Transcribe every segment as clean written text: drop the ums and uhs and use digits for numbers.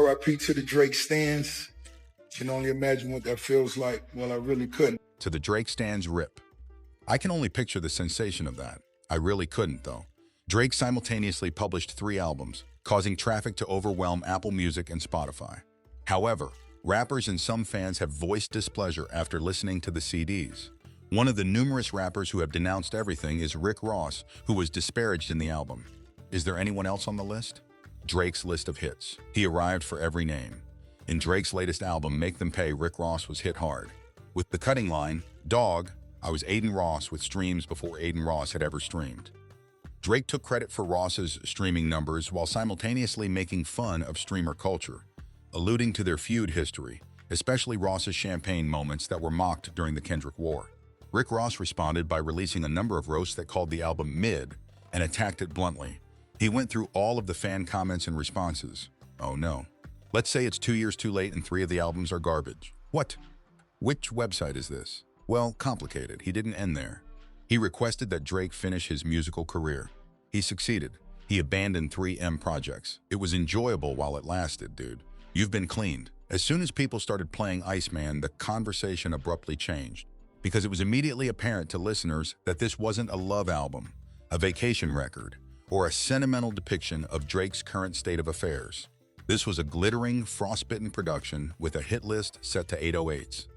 RIP to the Drake stands. Can only imagine what that feels like. Well, I really couldn't. To the Drake stands rip. I can only picture the sensation of that. I really couldn't, though. Drake simultaneously published 3 albums, causing traffic to overwhelm Apple Music and Spotify. However, rappers and some fans have voiced displeasure after listening to the CDs. One of the numerous rappers who have denounced everything is Rick Ross, who was disparaged in the album. Is there anyone else on the list? Drake's list of hits. He arrived for every name. In Drake's latest album, Make Them Pay, Rick Ross was hit hard. With the cutting line, "Dog, I was Aiden Ross with streams before Aiden Ross had ever streamed." Drake took credit for Ross's streaming numbers while simultaneously making fun of streamer culture, alluding to their feud history, especially Ross's champagne moments that were mocked during the Kendrick War. Rick Ross responded by releasing a number of roasts that called the album mid and attacked it bluntly. He went through all of the fan comments and responses. Oh no. Let's say it's 2 years too late and 3 of the albums are garbage. What? Which website is this? Well, complicated. He didn't end there. He requested that Drake finish his musical career. He succeeded. He abandoned 3M projects. It was enjoyable while it lasted, dude. You've been cleaned. As soon as people started playing Iceman, the conversation abruptly changed, because it was immediately apparent to listeners that this wasn't a love album, a vacation record, or a sentimental depiction of Drake's current state of affairs. This was a glittering, frostbitten production with a hit list set to 808s.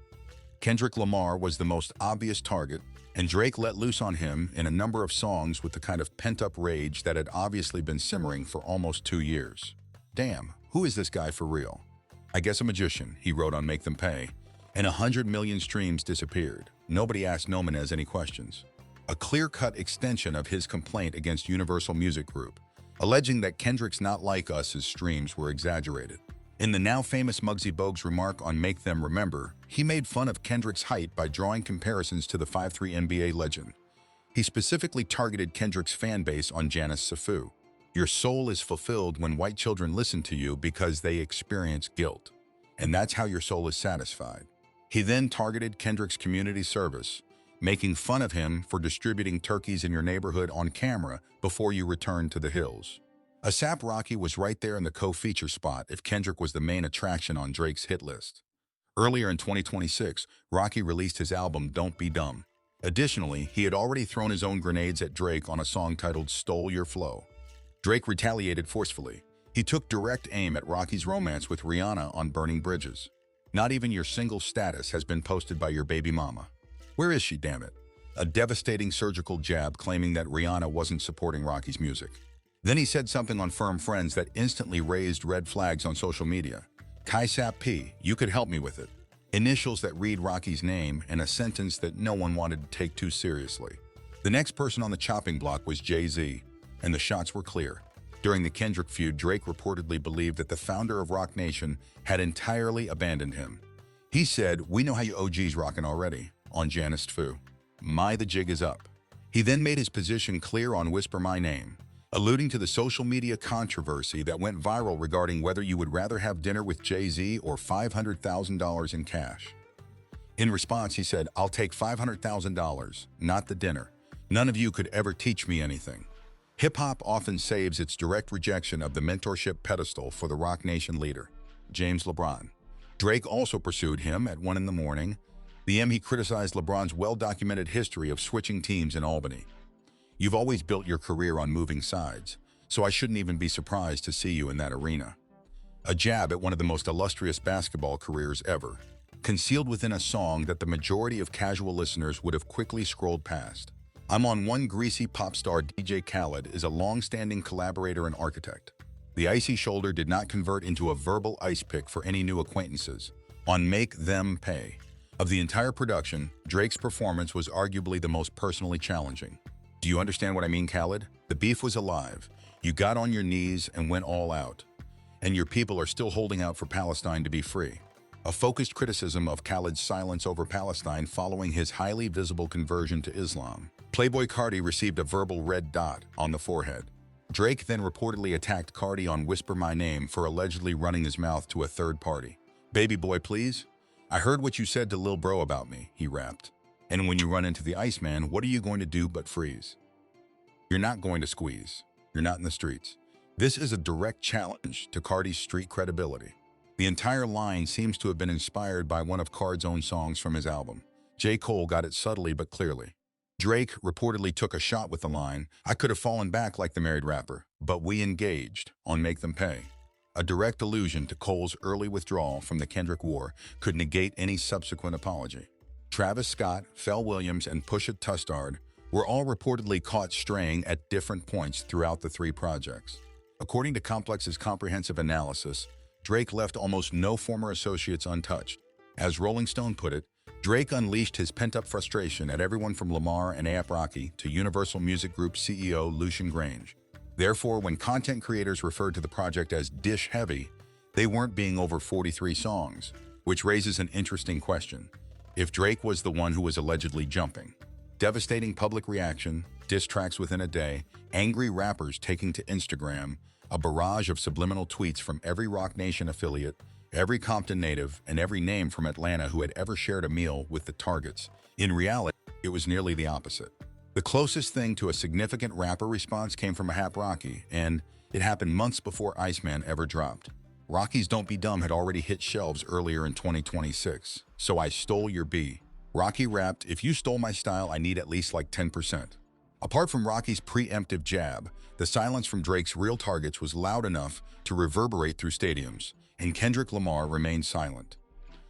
Kendrick Lamar was the most obvious target, and Drake let loose on him in a number of songs with the kind of pent-up rage that had obviously been simmering for almost 2 years. Damn, who is this guy for real? I guess a magician, he wrote on Make Them Pay, and 100 million streams disappeared. Nobody asked Nomenez any questions. A clear-cut extension of his complaint against Universal Music Group, alleging that Kendrick's Not Like Us's streams were exaggerated. In the now famous Muggsy Bogues remark on Make Them Remember, he made fun of Kendrick's height by drawing comparisons to the 5'3" NBA legend. He specifically targeted Kendrick's fan base on Janice Safu. Your soul is fulfilled when white children listen to you because they experience guilt. And that's how your soul is satisfied. He then targeted Kendrick's community service, making fun of him for distributing turkeys in your neighborhood on camera before you returned to the hills. A$AP Rocky was right there in the co-feature spot if Kendrick was the main attraction on Drake's hit list. Earlier in 2026, Rocky released his album Don't Be Dumb. Additionally, he had already thrown his own grenades at Drake on a song titled Stole Your Flow. Drake retaliated forcefully. He took direct aim at Rocky's romance with Rihanna on Burning Bridges. Not even your single status has been posted by your baby mama. Where is she, damn it? A devastating surgical jab claiming that Rihanna wasn't supporting Rocky's music. Then he said something on Firm Friends that instantly raised red flags on social media. Kaisap P, you could help me with it. Initials that read Rocky's name and a sentence that no one wanted to take too seriously. The next person on the chopping block was Jay-Z, and the shots were clear. During the Kendrick feud, Drake reportedly believed that the founder of Roc Nation had entirely abandoned him. He said, "We know how you OGs rockin' already," on Janice Fu. The jig is up. He then made his position clear on Whisper My Name, alluding to the social media controversy that went viral regarding whether you would rather have dinner with Jay-Z or $500,000 in cash. In response, he said, "I'll take $500,000, not the dinner. None of you could ever teach me anything." Hip-hop often saves its direct rejection of the mentorship pedestal for the Roc Nation leader, James LeBron. Drake also pursued him at 1 in the morning. He criticized LeBron's well-documented history of switching teams in Albany. "You've always built your career on moving sides, so I shouldn't even be surprised to see you in that arena." A jab at one of the most illustrious basketball careers ever, concealed within a song that the majority of casual listeners would have quickly scrolled past. I'm on One greasy pop star DJ Khaled is a long-standing collaborator and architect. The icy shoulder did not convert into a verbal ice pick for any new acquaintances. On Make Them Pay, of the entire production, Drake's performance was arguably the most personally challenging. Do you understand what I mean, Khaled? The beef was alive. You got on your knees and went all out. And your people are still holding out for Palestine to be free. A focused criticism of Khaled's silence over Palestine following his highly visible conversion to Islam. Playboi Carti received a verbal red dot on the forehead. Drake then reportedly attacked Carti on Whisper My Name for allegedly running his mouth to a third party. "Baby boy, please? I heard what you said to Lil Bro about me," he rapped. "And when you run into the Iceman, what are you going to do but freeze? You're not going to squeeze. You're not in the streets." This is a direct challenge to Carti's street credibility. The entire line seems to have been inspired by one of Card's own songs from his album. J. Cole got it subtly but clearly. Drake reportedly took a shot with the line, "I could have fallen back like the married rapper, but we engaged on Make Them Pay." A direct allusion to Cole's early withdrawal from the Kendrick War could negate any subsequent apology. Travis Scott, Pharrell Williams, and Pusha T were all reportedly caught straying at different points throughout the three projects. According to Complex's comprehensive analysis, Drake left almost no former associates untouched. As Rolling Stone put it, Drake unleashed his pent-up frustration at everyone from Lamar and A$AP Rocky to Universal Music Group CEO Lucian Grange. Therefore, when content creators referred to the project as dish-heavy, they weren't being over 43 songs, which raises an interesting question. If Drake was the one who was allegedly jumping, devastating public reaction, diss tracks within a day, angry rappers taking to Instagram, a barrage of subliminal tweets from every Roc Nation affiliate, every Compton native, and every name from Atlanta who had ever shared a meal with the targets. In reality, it was nearly the opposite. The closest thing to a significant rapper response came from A$AP Rocky, and it happened months before Iceman ever dropped. Rocky's Don't Be Dumb had already hit shelves earlier in 2026, so I stole your B. Rocky rapped, "If you stole my style, I need at least like 10%. Apart from Rocky's preemptive jab, the silence from Drake's real targets was loud enough to reverberate through stadiums, and Kendrick Lamar remained silent.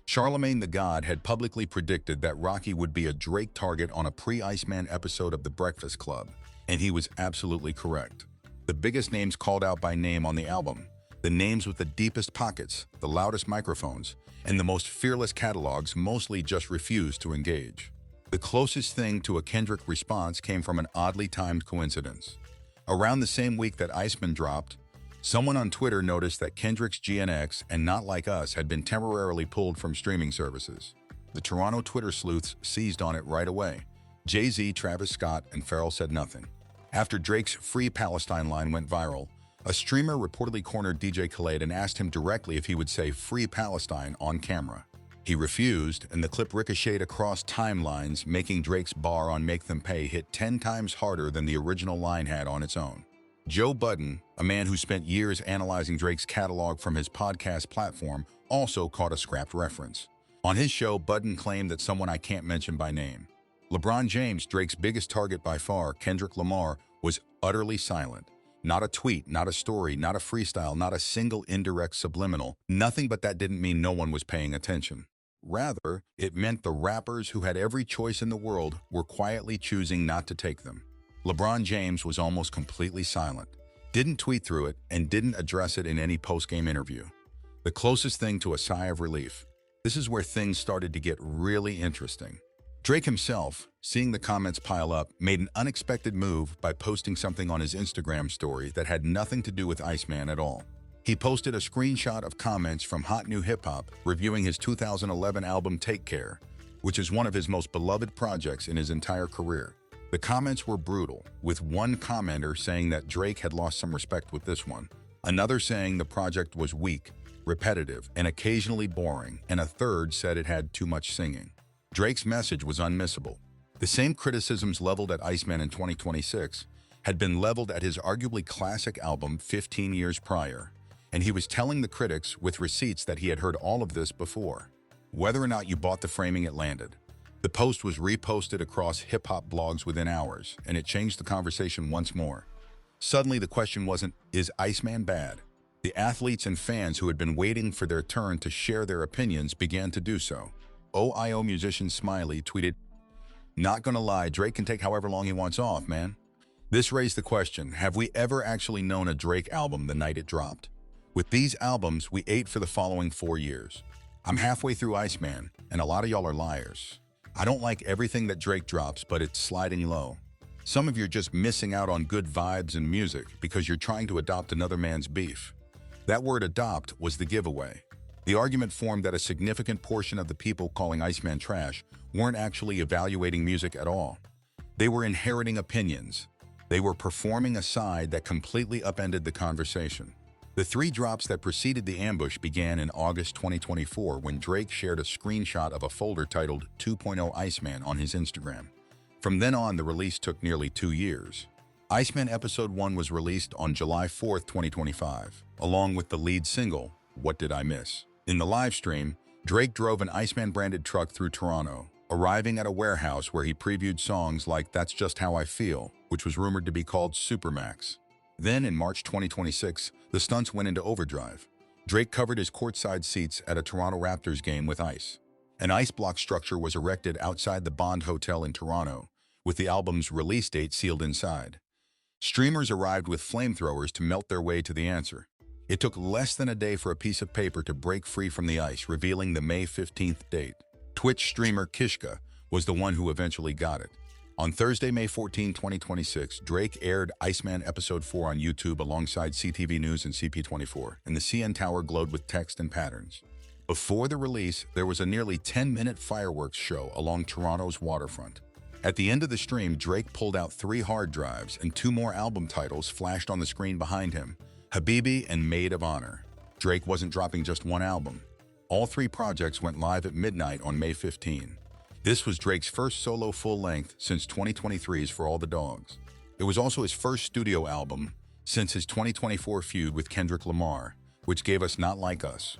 Charlemagne the God had publicly predicted that Rocky would be a Drake target on a pre-Iceman episode of The Breakfast Club, and he was absolutely correct. The biggest names called out by name on the album, the names with the deepest pockets, the loudest microphones, and the most fearless catalogs mostly just refused to engage. The closest thing to a Kendrick response came from an oddly timed coincidence. Around the same week that Iceman dropped, someone on Twitter noticed that Kendrick's GNX and Not Like Us had been temporarily pulled from streaming services. The Toronto Twitter sleuths seized on it right away. Jay-Z, Travis Scott, and Pharrell said nothing. After Drake's Free Palestine line went viral, a streamer reportedly cornered DJ Khaled and asked him directly if he would say Free Palestine on camera. He refused, and the clip ricocheted across timelines, making Drake's bar on Make Them Pay hit 10 times harder than the original line had on its own. Joe Budden, a man who spent years analyzing Drake's catalog from his podcast platform, also caught a scrapped reference. On his show, Budden claimed that someone I can't mention by name. LeBron James, Drake's biggest target by far, Kendrick Lamar, was utterly silent. Not a tweet, not a story, not a freestyle, not a single indirect subliminal. Nothing, but that didn't mean no one was paying attention. Rather, it meant the rappers who had every choice in the world were quietly choosing not to take them. LeBron James was almost completely silent, didn't tweet through it, and didn't address it in any post-game interview. The closest thing to a sigh of relief. This is where things started to get really interesting. Drake himself, seeing the comments pile up, made an unexpected move by posting something on his Instagram story that had nothing to do with Iceman at all. He posted a screenshot of comments from Hot New Hip Hop reviewing his 2011 album Take Care, which is one of his most beloved projects in his entire career. The comments were brutal, with one commenter saying that Drake had lost some respect with this one, another saying the project was weak, repetitive, and occasionally boring, and a third said it had too much singing. Drake's message was unmissable. The same criticisms leveled at Iceman in 2026 had been leveled at his arguably classic album 15 years prior, and he was telling the critics with receipts that he had heard all of this before. Whether or not you bought the framing, it landed. The post was reposted across hip-hop blogs within hours, and it changed the conversation once more. Suddenly, the question wasn't, is Iceman bad? The athletes and fans who had been waiting for their turn to share their opinions began to do so. OIO musician Smiley tweeted, "Not gonna lie, Drake can take however long he wants off, man." This raised the question, have we ever actually known a Drake album the night it dropped? With these albums, we ate for the following 4 years. I'm halfway through Iceman, and a lot of y'all are liars. I don't like everything that Drake drops, but it's sliding low. Some of you are just missing out on good vibes and music because you're trying to adopt another man's beef. That word adopt was the giveaway. The argument formed that a significant portion of the people calling Iceman trash weren't actually evaluating music at all. They were inheriting opinions. They were performing a side that completely upended the conversation. The 3 drops that preceded the ambush began in August 2024 when Drake shared a screenshot of a folder titled 2.0 Iceman on his Instagram. From then on, the release took nearly 2 years. Iceman Episode 1 was released on July 4, 2025, along with the lead single, What Did I Miss? In the live stream, Drake drove an Iceman-branded truck through Toronto, arriving at a warehouse where he previewed songs like That's Just How I Feel, which was rumored to be called Supermax. Then, in March 2026, the stunts went into overdrive. Drake covered his courtside seats at a Toronto Raptors game with ice. An ice block structure was erected outside the Bond Hotel in Toronto, with the album's release date sealed inside. Streamers arrived with flamethrowers to melt their way to the answer. It took less than a day for a piece of paper to break free from the ice, revealing the May 15th date. Twitch streamer Kishka was the one who eventually got it. On Thursday, May 14, 2026, Drake aired Iceman Episode 4 on YouTube alongside CTV News and CP24, and the CN Tower glowed with text and patterns. Before the release, there was a nearly 10-minute fireworks show along Toronto's waterfront. At the end of the stream, Drake pulled out 3 hard drives and 2 more album titles flashed on the screen behind him, Habibi and Maid of Honor. Drake wasn't dropping just one album. All 3 projects went live at midnight on May 15. This was Drake's first solo full-length since 2023's For All the Dogs. It was also his first studio album since his 2024 feud with Kendrick Lamar, which gave us Not Like Us,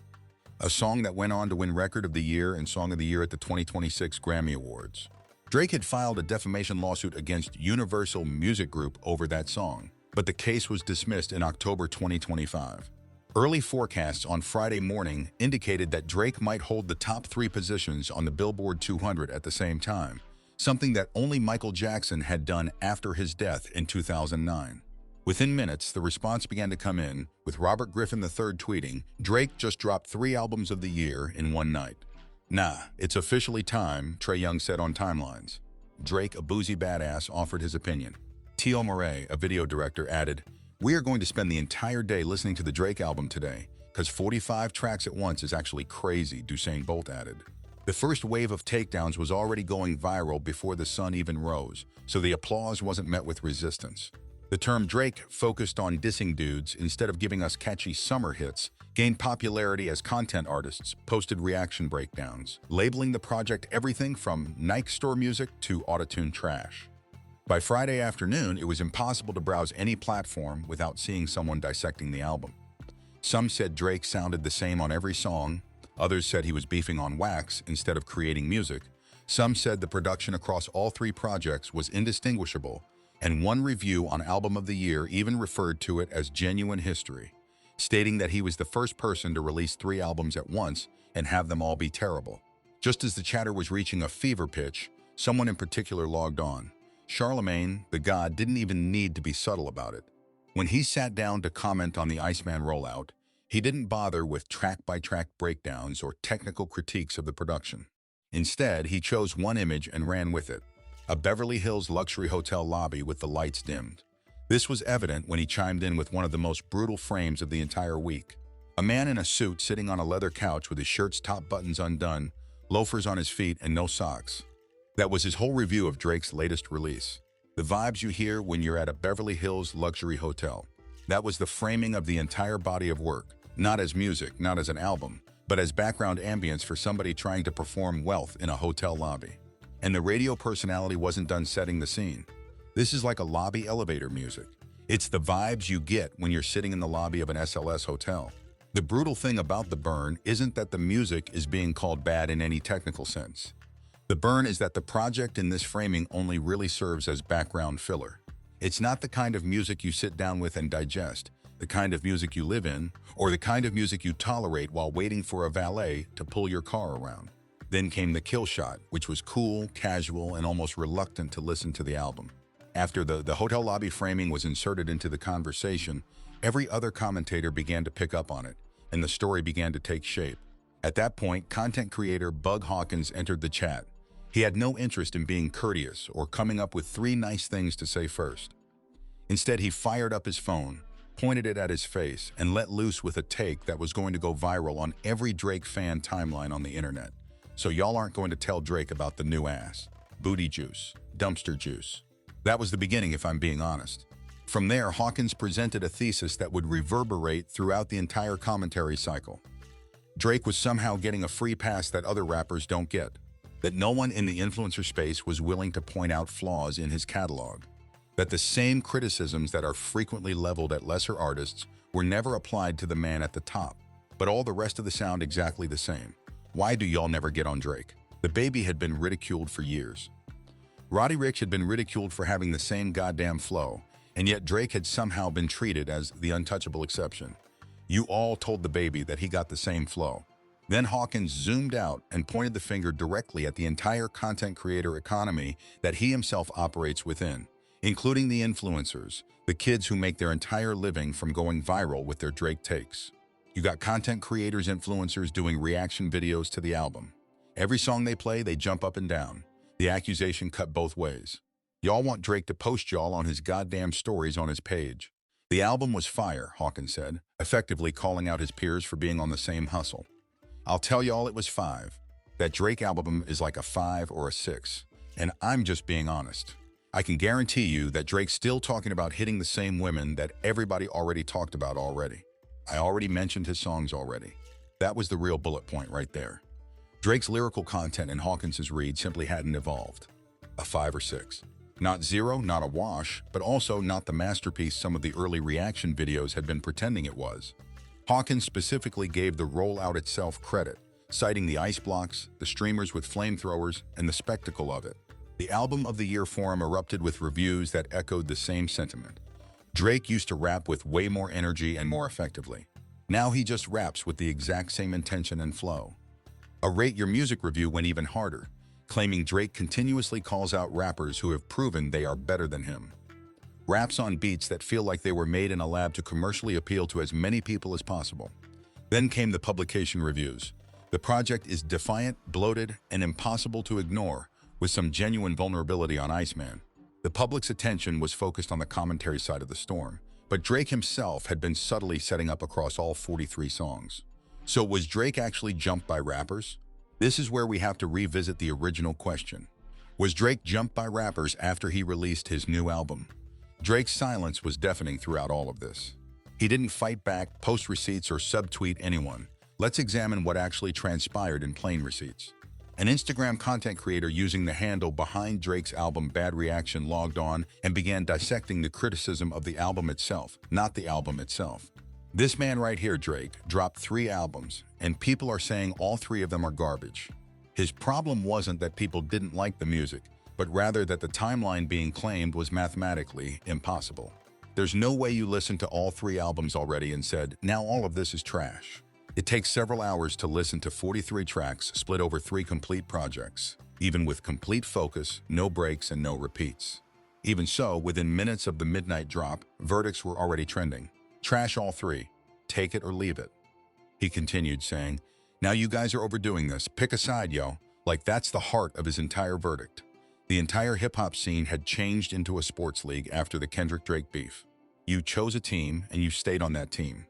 a song that went on to win Record of the Year and Song of the Year at the 2026 Grammy Awards. Drake had filed a defamation lawsuit against Universal Music Group over that song, but the case was dismissed in October 2025. Early forecasts on Friday morning indicated that Drake might hold the top 3 positions on the Billboard 200 at the same time, something that only Michael Jackson had done after his death in 2009. Within minutes, the response began to come in, with Robert Griffin III tweeting, "Drake just dropped 3 albums of the year in one night." "Nah, it's officially time," Trae Young said on timelines. Drake, a boozy badass, offered his opinion. Tio Murray, a video director, added, "We are going to spend the entire day listening to the Drake album today, because 45 tracks at once is actually crazy," Usain Bolt added. The first wave of takedowns was already going viral before the sun even rose, so the applause wasn't met with resistance. The term Drake focused on dissing dudes instead of giving us catchy summer hits, gained popularity as content artists posted reaction breakdowns, labeling the project everything from Nike store music to autotune trash. By Friday afternoon, it was impossible to browse any platform without seeing someone dissecting the album. Some said Drake sounded the same on every song, others said he was beefing on wax instead of creating music, some said the production across all 3 projects was indistinguishable, and one review on Album of the Year even referred to it as genuine history, stating that he was the first person to release 3 albums at once and have them all be terrible. Just as the chatter was reaching a fever pitch, someone in particular logged on. Charlemagne, the God, didn't even need to be subtle about it. When he sat down to comment on the Iceman rollout, he didn't bother with track-by-track breakdowns or technical critiques of the production. Instead, he chose one image and ran with it: a Beverly Hills luxury hotel lobby with the lights dimmed. This was evident when he chimed in with one of the most brutal frames of the entire week. A man in a suit sitting on a leather couch with his shirt's top buttons undone, loafers on his feet, and no socks. That was his whole review of Drake's latest release. The vibes you hear when you're at a Beverly Hills luxury hotel. That was the framing of the entire body of work, not as music, not as an album, but as background ambience for somebody trying to perform wealth in a hotel lobby. And the radio personality wasn't done setting the scene. This is like a lobby elevator music. It's the vibes you get when you're sitting in the lobby of an SLS hotel. The brutal thing about The Burn isn't that the music is being called bad in any technical sense. The burn is that the project in this framing only really serves as background filler. It's not the kind of music you sit down with and digest, the kind of music you live in, or the kind of music you tolerate while waiting for a valet to pull your car around. Then came the kill shot, which was cool, casual, and almost reluctant to listen to the album. After the hotel lobby framing was inserted into the conversation, every other commentator began to pick up on it, and the story began to take shape. At that point, content creator Bug Hawkins entered the chat. He had no interest in being courteous or coming up with 3 nice things to say first. Instead, he fired up his phone, pointed it at his face, and let loose with a take that was going to go viral on every Drake fan timeline on the internet. So y'all aren't going to tell Drake about the new ass, booty juice, dumpster juice. That was the beginning, if I'm being honest. From there, Hawkins presented a thesis that would reverberate throughout the entire commentary cycle. Drake was somehow getting a free pass that other rappers don't get, that no one in the influencer space was willing to point out flaws in his catalog, that the same criticisms that are frequently leveled at lesser artists were never applied to the man at the top. but all the rest of the sound exactly the same. Why do y'all never get on Drake? The baby had been ridiculed for years. Roddy Ricch had been ridiculed for having the same goddamn flow, and yet Drake had somehow been treated as the untouchable exception. You all told the baby that he got the same flow. Then Hawkins zoomed out and pointed the finger directly at the entire content creator economy that he himself operates within, including the influencers, the kids who make their entire living from going viral with their Drake takes. You got content creators, influencers doing reaction videos to the album. Every song they play, they jump up and down. The accusation cut both ways. Y'all want Drake to post y'all on his goddamn stories on his page. The album was fire, Hawkins said, effectively calling out his peers for being on the same hustle. I'll tell y'all it was 5. That Drake album is like a 5 or a 6. And I'm just being honest. I can guarantee you that Drake's still talking about hitting the same women that everybody already talked about already. I already mentioned his songs already. That was the real bullet point right there. Drake's lyrical content in Hawkins's read simply hadn't evolved. A 5 or 6. Not 0, not a wash, but also not the masterpiece some of the early reaction videos had been pretending it was. Hawkins specifically gave the rollout itself credit, citing the ice blocks, the streamers with flamethrowers, and the spectacle of it. The Album of the Year forum erupted with reviews that echoed the same sentiment. Drake used to rap with way more energy and more effectively. Now he just raps with the exact same intention and flow. A Rate Your Music review went even harder, claiming Drake continuously calls out rappers who have proven they are better than him. Raps on beats that feel like they were made in a lab to commercially appeal to as many people as possible. Then came the publication reviews. The project is defiant, bloated, and impossible to ignore, with some genuine vulnerability on Iceman. The public's attention was focused on the commentary side of the storm, but Drake himself had been subtly setting up across all 43 songs. So was Drake actually jumped by rappers? This is where we have to revisit the original question. Was Drake jumped by rappers after he released his new album? Drake's silence was deafening throughout all of this. He didn't fight back, post receipts, or subtweet anyone. Let's examine what actually transpired in plain receipts. An Instagram content creator using the handle behind Drake's album Bad Reaction logged on and began dissecting the criticism of the album itself, not the album itself. This man right here, Drake, dropped 3 albums, and people are saying all 3 of them are garbage. His problem wasn't that people didn't like the music, but rather that the timeline being claimed was mathematically impossible. There's no way you listened to all 3 albums already and said, now all of this is trash. It takes several hours to listen to 43 tracks split over 3 complete projects, even with complete focus, no breaks, and no repeats. Even so, within minutes of the midnight drop, verdicts were already trending. Trash all 3. Take it or leave it. He continued saying, now you guys are overdoing this. Pick a side, yo. Like that's the heart of his entire verdict. The entire hip-hop scene had changed into a sports league after the Kendrick-Drake beef. You chose a team, and you stayed on that team.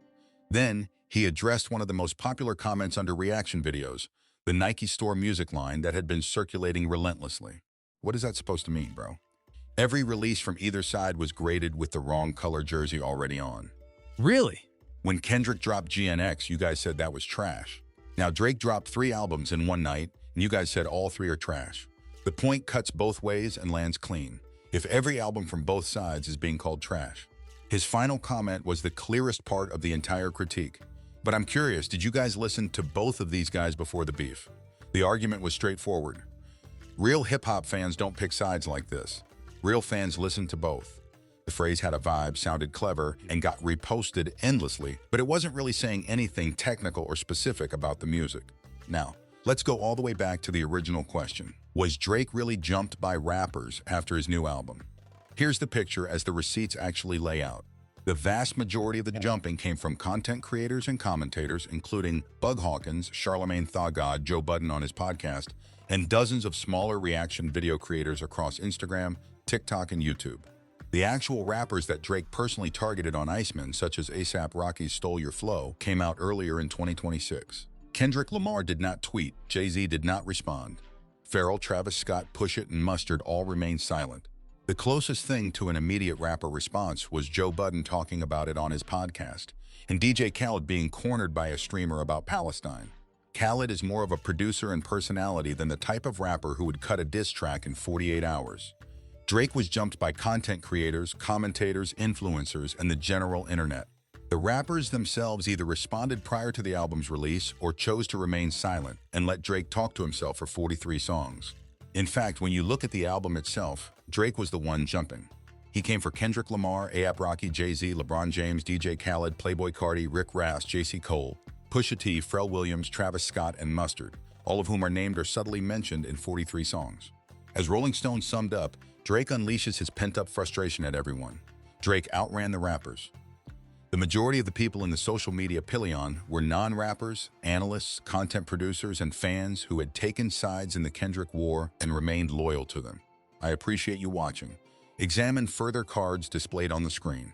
Then, he addressed one of the most popular comments under reaction videos, the Nike Store music line that had been circulating relentlessly. What is that supposed to mean, bro? Every release from either side was graded with the wrong color jersey already on. Really? When Kendrick dropped GNX, you guys said that was trash. Now Drake dropped 3 albums in one night, and you guys said all 3 are trash. The point cuts both ways and lands clean, if every album from both sides is being called trash. His final comment was the clearest part of the entire critique. But I'm curious, did you guys listen to both of these guys before the beef? The argument was straightforward. Real hip-hop fans don't pick sides like this. Real fans listen to both. The phrase had a vibe, sounded clever, and got reposted endlessly, but it wasn't really saying anything technical or specific about the music. Now, let's go all the way back to the original question. Was Drake really jumped by rappers after his new album? Here's the picture as the receipts actually lay out. The vast majority of the jumping came from content creators and commentators, including Bug Hawkins, Charlemagne Tha God, Joe Budden on his podcast, and dozens of smaller reaction video creators across Instagram, TikTok, and YouTube. The actual rappers that Drake personally targeted on Iceman, such as A$AP Rocky's Stole Your Flow, came out earlier in 2026. Kendrick Lamar did not tweet, Jay-Z did not respond. Pharrell, Travis Scott, Push It, and Mustard all remained silent. The closest thing to an immediate rapper response was Joe Budden talking about it on his podcast, and DJ Khaled being cornered by a streamer about Palestine. Khaled is more of a producer and personality than the type of rapper who would cut a diss track in 48 hours. Drake was jumped by content creators, commentators, influencers, and the general internet. The rappers themselves either responded prior to the album's release or chose to remain silent and let Drake talk to himself for 43 songs. In fact, when you look at the album itself, Drake was the one jumping. He came for Kendrick Lamar, A$AP Rocky, Jay-Z, LeBron James, DJ Khaled, Playboi Carti, Rick Ross, J.C. Cole, Pusha T, Pharrell Williams, Travis Scott, and Mustard, all of whom are named or subtly mentioned in 43 songs. As Rolling Stone summed up, Drake unleashes his pent-up frustration at everyone. Drake outran the rappers. The majority of the people in the social media pillion were non-rappers, analysts, content producers, and fans who had taken sides in the Kendrick war and remained loyal to them. I appreciate you watching. Examine further cards displayed on the screen.